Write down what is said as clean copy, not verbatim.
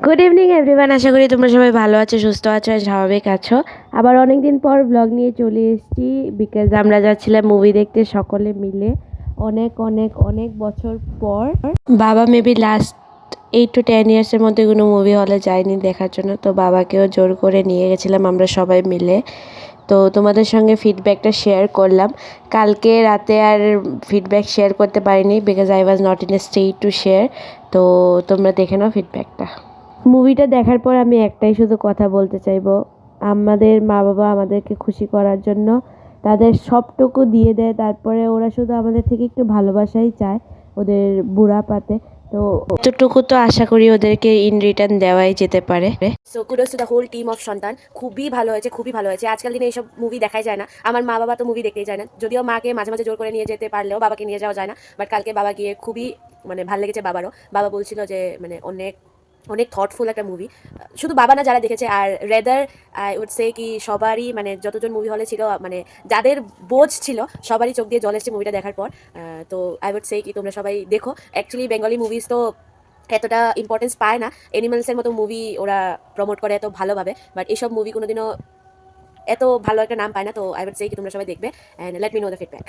Good evening everyone, আশা করি তোমরা সবাই ভালো আছো, সুস্থ আছো আর স্বাভাবিক আছো। আবার অনেক দিন পর ব্লগ নিয়ে চলে এসেছি, বিকজ আমরা যাচ্ছিলাম মুভি দেখতে সকলে মিলে। অনেক অনেক অনেক বছর পর বাবা মেবি লাস্ট 8 to 10 ইয়ার্সের মধ্যে কোনো মুভি হলে যায়নি দেখার জন্য, তো বাবাকেও জোর করে নিয়ে গেছিলাম আমরা সবাই মিলে। তো তোমাদের সঙ্গে ফিডব্যাকটা শেয়ার করলাম। কালকে রাতে আর ফিডব্যাক শেয়ার করতে পারিনি because I was not in a state to share. তো তোমরা দেখে নাও ফিডব্যাকটা। মুভিটা দেখার পর আমি একটাই শুধু কথা বলতে চাইবো, আমাদের মা বাবা আমাদেরকে খুশি করার জন্য তাদের সবটুকু দিয়ে দেয়, তারপরে ওরা শুধু আমাদের থেকে একটু ভালোবাসাই চায় ওদের বুড়া পাতে। তো এতটুকু তো আশা করি ওদেরকে ইন রিটার্ন দেওয়াই যেতে পারে। So kudos to the whole team of Santaan. খুবই ভালো হয়েছে, খুবই ভালো হয়েছে। আজকাল দিনে এইসব মুভি দেখাই যায় না। আমার মা বাবা তো মুভি দেখতেই যায় না, যদিও মাকে মাঝে মাঝে জোর করে নিয়ে যেতে পারলেও বাবাকে নিয়ে যাওয়া যায় না। বাট কালকে বাবা গিয়ে খুবই ভালো লেগেছে বাবারও। বাবা বলছিল যে অনেক অনেক থটফুল একটা মুভি। শুধু বাবা না, যারা দেখেছে আর রেদার আই উড সে কি সবারই যতজন মুভি হলে ছিল যাদের বোঝ ছিল সবারই চোখ দিয়ে জল এসেছে মুভিটা দেখার পর। তো আই উড সে কি তোমরা সবাই দেখো। অ্যাকচুয়ালি বেঙ্গলি মুভিজ তো এতটা ইম্পর্টেন্স পায় না, অ্যানিমালসের মতো মুভি ওরা প্রমোট করে এত ভালোভাবে, বাট এইসব মুভি কোনোদিনও এত ভালো একটা নাম পায় না। তো আই উড সে কি তোমরা সবাই দেখবে and let me know the feedback.